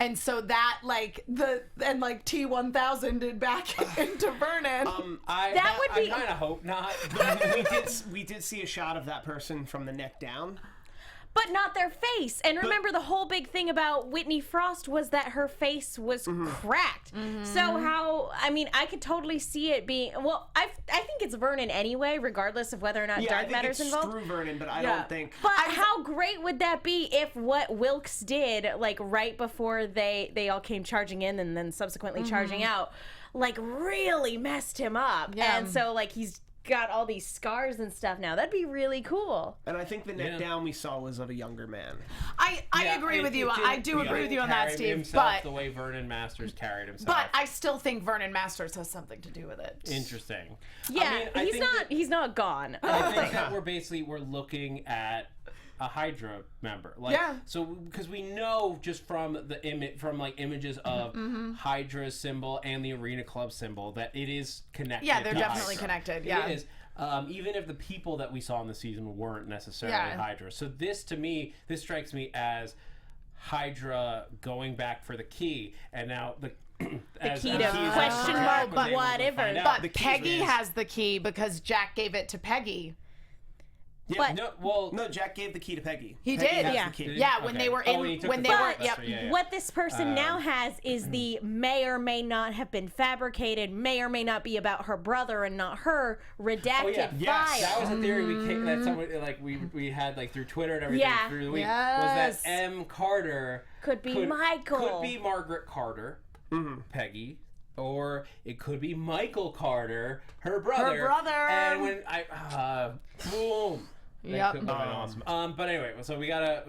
and so that T-1000 did back into Vernon? That would be- I kind of hope not. we did see a shot of that person from the neck down. But not their face. And remember, the whole big thing about Whitney Frost was that her face was cracked. So I could totally see it being, well, I think it's Vernon anyway, regardless of whether or not dark matter's involved. Through Vernon, but I don't think. But how great would that be if what Wilkes did, like right before they all came charging in and then subsequently charging out, like really messed him up. Yeah. And so like he's got all these scars and stuff now. That'd be really cool. And I think the neck down we saw was of a younger man. I agree with you. I do agree with you on that, Steve. But the way Vernon Masters carried himself. But I still think Vernon Masters has something to do with it. Interesting. Yeah, I think he's not gone. I think that we're looking at a Hydra member, so because we know just from the images of Hydra's symbol and the Arena Club symbol that it is connected. Yeah, they're to definitely Hydra. connected. Yeah, it is. Even if the people that we saw in the season weren't necessarily Hydra. So this strikes me as Hydra going back for the key, and now the key to question mark, but whatever. But Peggy has the key because Jack gave it to Peggy. Yeah, no, Jack gave the key to Peggy. He Peggy did, has yeah. the key. Yeah, when they were what this person now has is the may or may not have been fabricated, may or may not be about her brother and not her redacted file. That was a theory that someone we had through Twitter and everything through the week. Was that M. Carter could be Michael, could be Margaret Carter, Peggy. Or it could be Michael Carter, her brother. And when boom. That could have been awesome. But anyway, so we gotta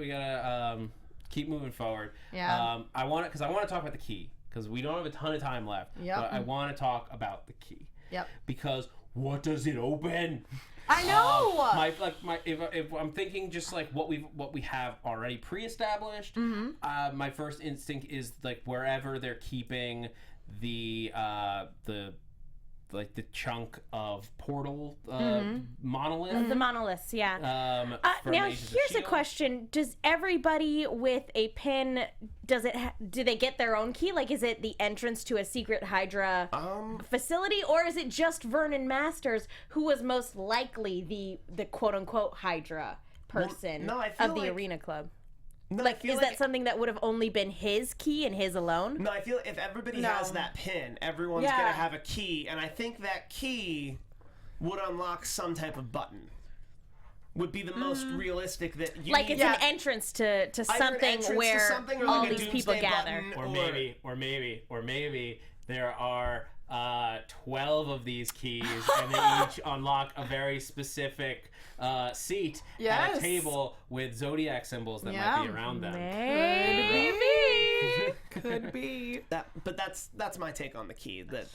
keep moving forward. Yeah. I want to talk about the key because we don't have a ton of time left. Yep. But I want to talk about the key. Yep. Because what does it open? I know. If I'm thinking just like what we have already pre-established, my first instinct is like wherever they're keeping the chunk of portal monolith. The monoliths, yeah. From now Agents of here's a S.H.I.E.L.D. question: does everybody with a pin do they get their own key? Like, is it the entrance to a secret Hydra facility, or is it just Vernon Masters, who was most likely the quote unquote Hydra person of the Arena Club? No, is that something that would have only been his key and his alone? No, I feel if everybody has that pin, everyone's gonna have a key, and I think that key would unlock some type of button. Would be the most realistic that you Like need. it's an entrance to something where all like a these people doomsday gather. button, Or maybe there are 12 of these keys, and they each unlock a very specific seat at a table with zodiac symbols that might be around them. Maybe. Could be. But that's my take on the key. That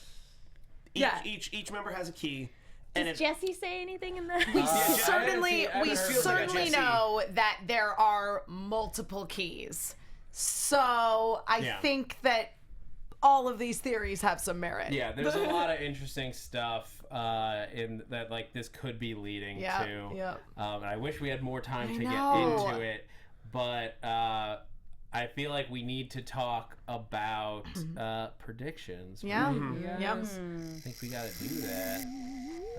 each member has a key. Does Jesse say anything in the? We I certainly haven't seen know that there are multiple keys. So I think that all of these theories have some merit. Yeah, there's a lot of interesting stuff in that, like, this could be leading to. Yeah. And I wish we had more time to get into it, but I feel like we need to talk about predictions. Yeah. I think we got to do that.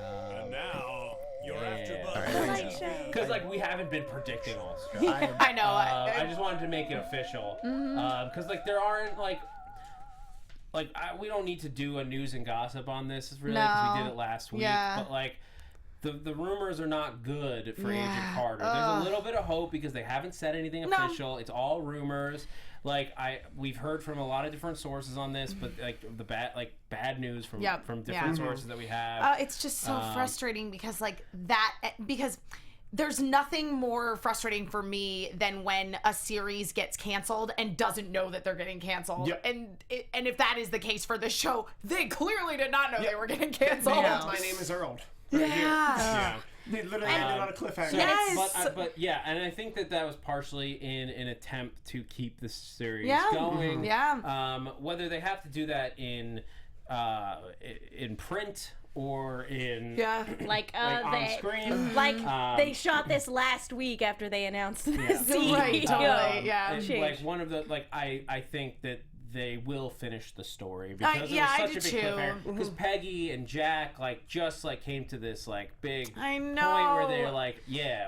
And now, you're AfterBuzz. Because, like, we haven't been predicting all this stuff. I know. I just wanted to make it official. Because, like, there aren't, we don't need to do a news and gossip on this, really, because we did it last week. Yeah. But, like, the rumors are not good for Agent Carter. There's a little bit of hope because they haven't said anything official. It's all rumors. Like, we've heard from a lot of different sources on this, but like the bad news from different sources that we have. It's just so frustrating because because there's nothing more frustrating for me than when a series gets canceled and doesn't know that they're getting canceled. Yep. And if that is the case for this show, they clearly did not know they were getting canceled. My name is Earl. Yeah. They literally ended on a cliffhanger. But and I think that was partially in an attempt to keep the series going. Whether they have to do that in print or in on screen. They shot this last week after they announced the CEO. Right, totally. And, like, one of the I think that they will finish the story because it was such a big cliffhanger. Because Peggy and Jack just came to this big point where they're like,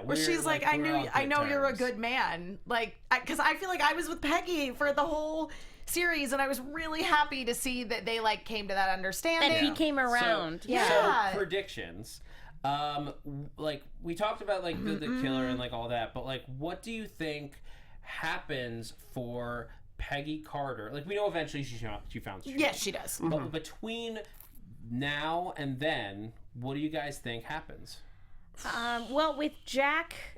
where she's like, I know you're a good man, because I feel like I was with Peggy for the whole series and I was really happy to see that they came to that understanding. And he came around. So predictions. We talked about the killer and all that, but what do you think happens for Peggy Carter? We know eventually she found the truth. Yes, she does. But between now and then, what do you guys think happens? Well, with Jack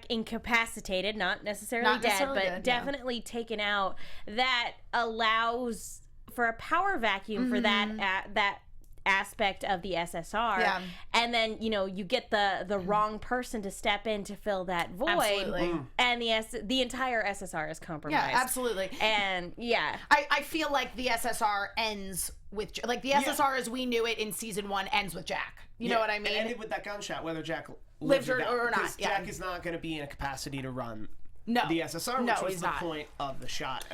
incapacitated, not necessarily dead, but definitely taken out, that allows for a power vacuum for that aspect of the SSR. Yeah. And then, you get the wrong person to step in to fill that void. Absolutely. And the entire SSR is compromised. Yeah, absolutely. And I feel like the SSR ends with the SSR as we knew it in season 1 ends with Jack. You know what I mean? It ended with that gunshot, whether Jack lived or not. Because Jack is not going to be in a capacity to run the SSR, which was the point of the shot.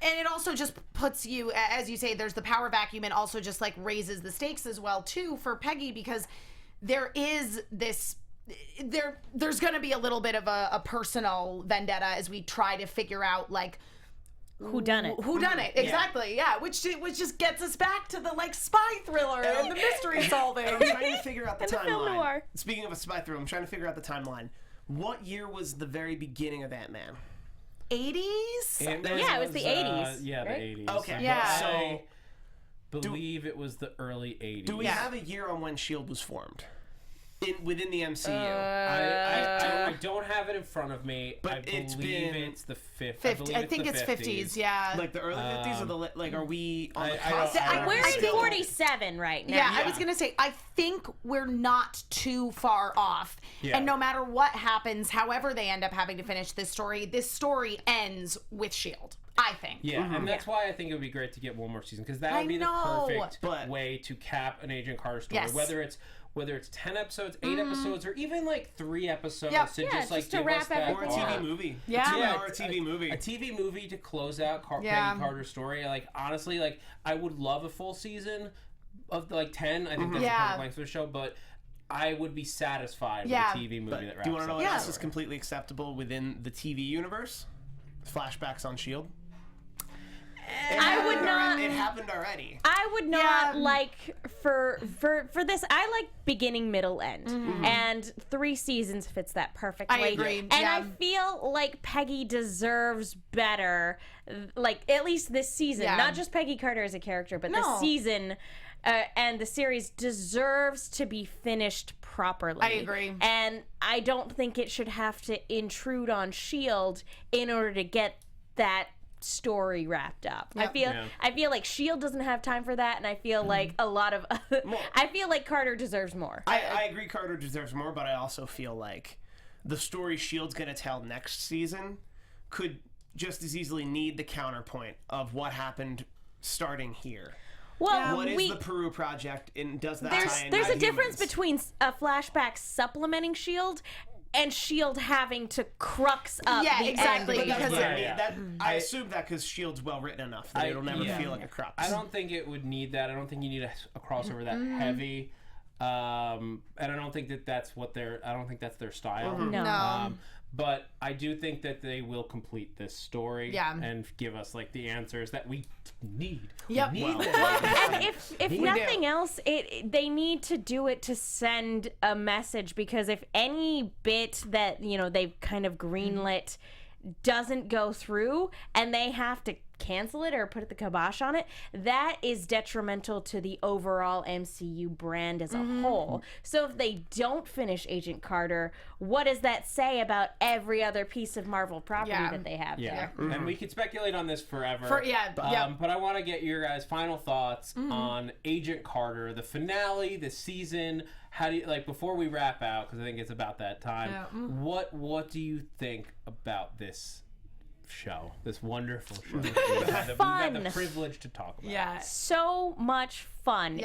And it also just puts you, as you say, there's the power vacuum, and also just raises the stakes as well too for Peggy, because there is this, there's going to be a little bit of a personal vendetta as we try to figure out who done it. Exactly. Yeah. Which just gets us back to the spy thriller and the mystery solving. I'm trying to figure out the timeline. film noir. Speaking of a spy thriller, I'm trying to figure out the timeline. What year was the very beginning of Ant-Man? 80s? It was the 80s. Yeah, right? the 80s. Okay. Yeah. So, believe it was the early 80s. Do we have a year on when S.H.I.E.L.D. was formed? Within the MCU? I don't have it in front of me. But I believe it's the 50s. I think it's 50s, yeah. The early 50s, or the are we on the we're in 47 right now. Yeah, I was going to say, I think we're not too far off. Yeah. And no matter what happens, however they end up having to finish this story ends with S.H.I.E.L.D., I think. Yeah, and that's why I think it would be great to get one more season, because that would be the perfect way to cap an Agent Carter story. Yes. Whether it's 10 episodes, 8 episodes, or even 3 episodes to just to wrap everything or a TV movie. Yeah. Or a TV movie. A TV movie to close out Peggy Carter's story. Honestly, I would love a full season of 10. I think that's the perfect length of the show, but I would be satisfied with a TV movie that wraps up. Do you want to know what else is completely acceptable within the TV universe? Flashbacks on S.H.I.E.L.D. I would not. It happened already. I would not like for this. I like beginning, middle, end, and 3 seasons fits that perfectly. I agree. And I feel like Peggy deserves better, like at least this season. Not just Peggy Carter as a character, but the season. And the series deserves to be finished properly. I agree. And I don't think it should have to intrude on S.H.I.E.L.D. in order to get that story wrapped up. I feel like S.H.I.E.L.D. doesn't have time for that, and I feel like a lot of I feel like Carter deserves more. I agree Carter deserves more, but I also feel like the story S.H.I.E.L.D.'s going to tell next season could just as easily need the counterpoint of what happened starting here. Well, what is the Peru project, and does that tie in? There's a with difference humans? between a flashback supplementing S.H.I.E.L.D. and S.H.I.E.L.D. having to crux up the exactly. ending. Because I assume that because S.H.I.E.L.D.'s well written enough that it'll never feel like a crux. I don't think it would need that. I don't think you need a crossover that heavy. And I don't think that's their style. No. But I do think that they will complete this story and give us like the answers that we need. Yep. We need And if nothing else, they need to do it to send a message, because if any bit that they've kind of greenlit doesn't go through and they have to cancel it or put the kibosh on it, that is detrimental to the overall MCU brand as a whole. So if they don't finish Agent Carter, what does that say about every other piece of Marvel property that they have there? And we could speculate on this forever. But I want to get your guys' final thoughts on Agent Carter, the finale, the season. How do you, like, before we wrap out, because I think it's about that time, what do you think about this show, this wonderful show? We've had the privilege to talk about. So much fun.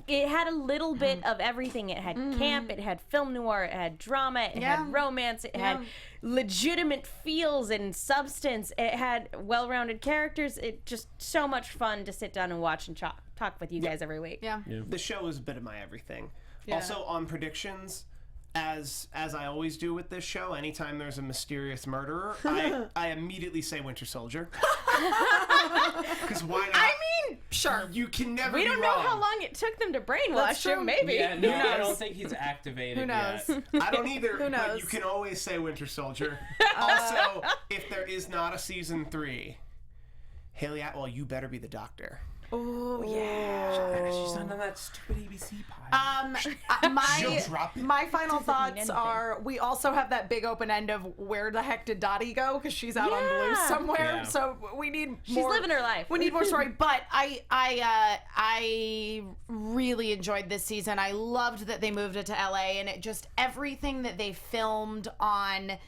It had a little bit of everything. It had camp, it had film noir, it had drama, it had romance, it had legitimate feels and substance, it had well-rounded characters. It just so much fun to sit down and watch and talk with you guys every week. The show is a bit of my everything. Also, on predictions, as I always do with this show, anytime there's a mysterious murderer, I immediately say Winter Soldier. Because why not? I mean, sure. You can never We be don't wrong. know how long it took them to brainwash him. Maybe. Yeah, no, I don't think he's activated Who knows? yet. I don't either, Who knows? but you can always say Winter Soldier. Also, if there is not a season 3, Haley Atwell, you better be the Doctor. Oh yeah. She's on that stupid ABC pilot. My final thoughts are, we also have that big open end of where the heck did Dottie go, because she's out on the loose somewhere. So we need more. She's living her life. We need more story. But I really enjoyed this season. I loved that they moved it to LA, and it just, everything that they filmed on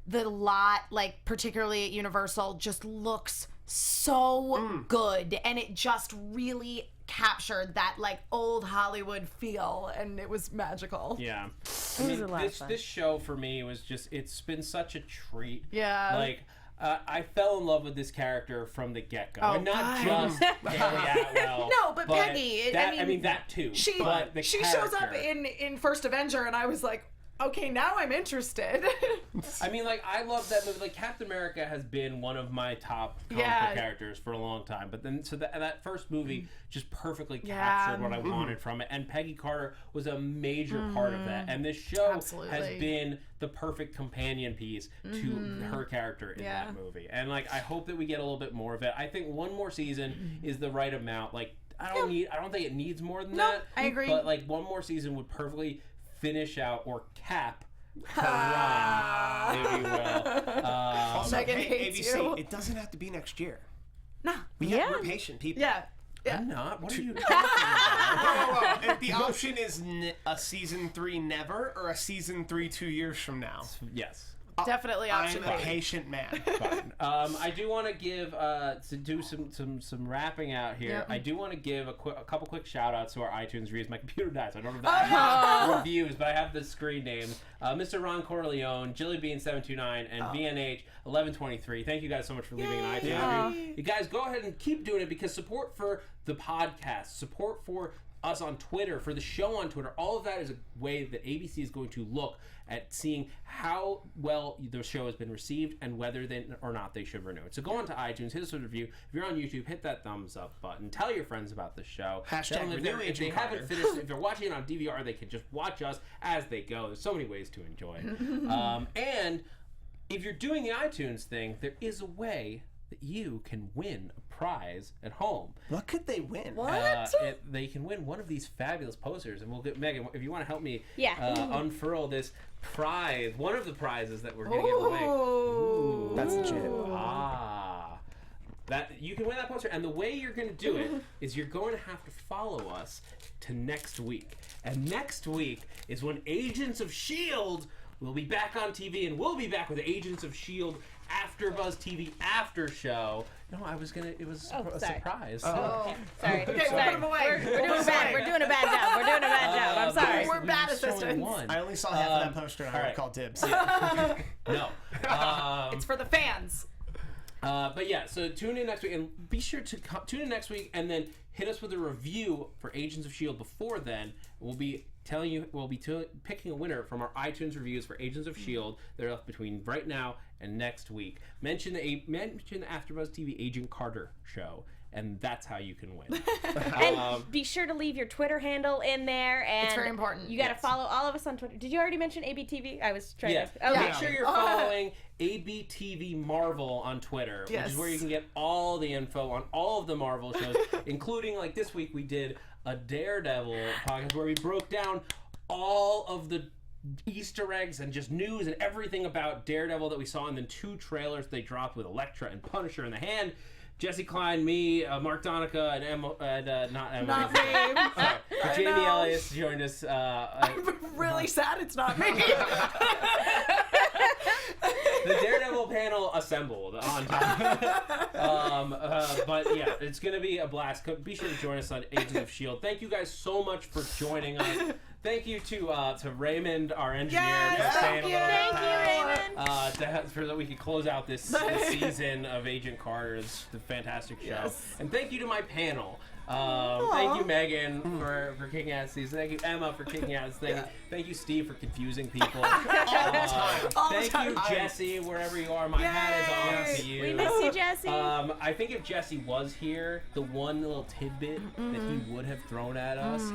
the lot, like particularly at Universal, just looks so good, and it just really captured that like old Hollywood feel, and it was magical. Yeah. It was a lot of fun. This show for me was just, it's been such a treat. Yeah. Like, I fell in love with this character from the get-go. And not just Haley Atwell. No, but Peggy. I mean, that too. She shows up in First Avenger, and I was like, okay, now I'm interested. I mean, like, I love that movie. Like, Captain America has been one of my top comic book characters for a long time. But then, so that first movie just perfectly captured what I wanted from it. And Peggy Carter was a major part of that. And this show has been the perfect companion piece to her character in that movie. And, like, I hope that we get a little bit more of it. I think one more season is the right amount. Like, I don't think it needs more than that. I agree. But, like, one more season would perfectly finish out or cap the run, if you will. Also, Megan hey, hates ABC, you. it doesn't have to be next year. No. We're patient people. Yeah. I'm not. What are you talking about? If the option is a season 3 never, or a season 3 2 years from now. Yes. Definitely option I'm a B. patient man. Fine. I do want to give to do some wrapping out here. Yep. I do want to give a couple quick shout outs to our iTunes reviews. My computer died, so I don't have the reviews, but I have the screen names. Mr. Ron Corleone, Jillybean729, and VNH1123. Thank you guys so much for leaving an iTunes review. You guys go ahead and keep doing it, because support for the podcast, support for us on Twitter, for the show on Twitter. All of that is a way that ABC is going to look at seeing how well the show has been received and whether or not they should renew it. So go on to iTunes, hit us with a review. If you're on YouTube, hit that thumbs up button. Tell your friends about the show. Hashtag if they haven't finished, if they're watching it on DVR, they can just watch us as they go. There's so many ways to enjoy it. And if you're doing the iTunes thing, there is a way that you can win a prize at home. What could they win? They can win one of these fabulous posters, and we'll get Megan. If you want to help me unfurl this prize, one of the prizes that we're going to give away. Ooh. That's legit. That you can win that poster, and the way you're going to do it is you're going to have to follow us to next week, and next week is when Agents of S.H.I.E.L.D. will be back on TV, and we'll be back with Agents of S.H.I.E.L.D. AfterBuzz TV after show. No, I was gonna. It was a surprise. Sorry. Okay, we'll put them away. We're doing a bad job. We're doing a bad job. I'm sorry. We're bad assistants. I only saw half of that poster and I would call dibs. No. It's for the fans. But yeah, so tune in next week, and be sure to tune in next week, and then hit us with a review for Agents of S.H.I.E.L.D. before then. We'll be telling you, picking a winner from our iTunes reviews for Agents of S.H.I.E.L.D. They're up between right now and next week. Mention the AfterBuzz TV Agent Carter show, and that's how you can win. And be sure to leave your Twitter handle in there. And it's very important. You got to follow all of us on Twitter. Did you already mention ABTV? I was trying to. Okay. Make sure you're following ABTV Marvel on Twitter, which is where you can get all the info on all of the Marvel shows, including, like, this week we did a Daredevil podcast where we broke down all of the Easter eggs and just news and everything about Daredevil that we saw, and then 2 trailers they dropped with Elektra and Punisher in the hand. Jesse Klein, me, Mark Donica, and not me. Jamie Elliott joined us. I'm really sad it's not me. The Daredevil panel assembled on time. But yeah, it's going to be a blast. Be sure to join us on Agents of S.H.I.E.L.D. Thank you guys so much for joining us. Thank you to Raymond, our engineer, for staying a little bit past. So that we could close out this season of Agent Carter's the fantastic show. Yes. And thank you to my panel. Thank you, Megan, for kicking ass these. Thank you, Emma, for kicking ass things. Thank you, Steve, for confusing people. Thank you, Jesse, wherever you are. My hat is on to you. We miss you, Jesse. I think if Jesse was here, the one little tidbit that he would have thrown at us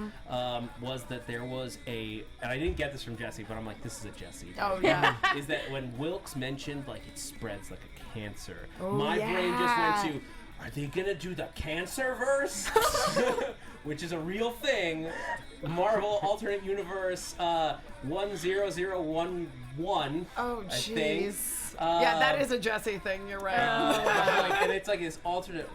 was that there was and I didn't get this from Jesse, but I'm like, this is a Jesse. Oh, yeah. Is that when Wilkes mentioned, like, it spreads like a cancer, my brain just went to, are they gonna do the Cancerverse? Which is a real thing. Marvel Alternate Universe 10011. Oh, jeez. Yeah, that is a Jesse thing. You're right. And it's like this alternate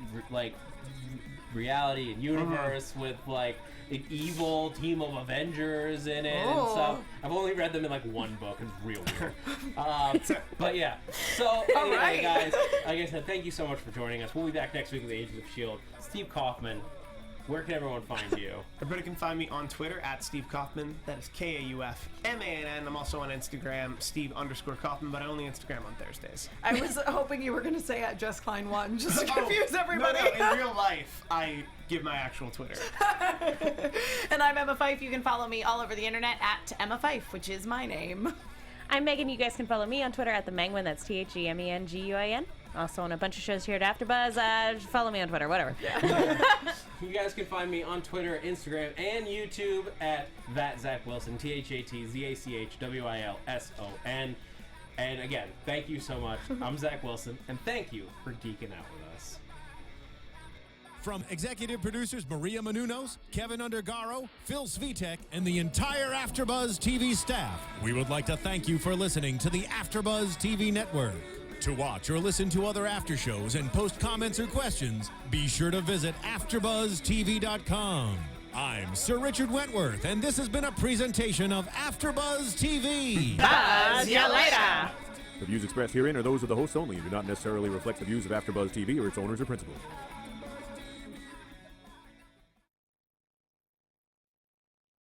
reality and universe with like an evil team of Avengers in it and stuff. I've only read them in like one book. It's real weird. But yeah. So anyway, guys, like I said, thank you so much for joining us. We'll be back next week with the Agents of S.H.I.E.L.D. Steve Kaufmann, where can everyone find you? Everybody can find me on Twitter at Steve Kaufmann. That is Kaufmann. I'm also on Instagram, Steve_Kaufmann, but I only Instagram on Thursdays. I was hoping you were going to say at Just Klein 1, just to confuse everybody. No, in real life, I give my actual Twitter. And I'm Emma Fyffe. You can follow me all over the internet at Emma Fyffe, which is my name. I'm Megan. You guys can follow me on Twitter at TheMenguin. That's TheMenguin. Also on a bunch of shows here at AfterBuzz. Follow me on Twitter, whatever. You guys can find me on Twitter, Instagram, and YouTube at @ZachWilson, ThatZachWilson. And again, thank you so much. I'm Zach Wilson, and thank you for geeking out with us. From executive producers Maria Menounos, Kevin Undergaro, Phil Svitek, and the entire AfterBuzz TV staff, we would like to thank you for listening to the AfterBuzz TV network. To watch or listen to other after shows and post comments or questions, be sure to visit AfterBuzzTV.com. I'm Sir Richard Wentworth, and this has been a presentation of AfterBuzz TV. Buzz ya later! The views expressed herein are those of the hosts only and do not necessarily reflect the views of AfterBuzz TV or its owners or principals.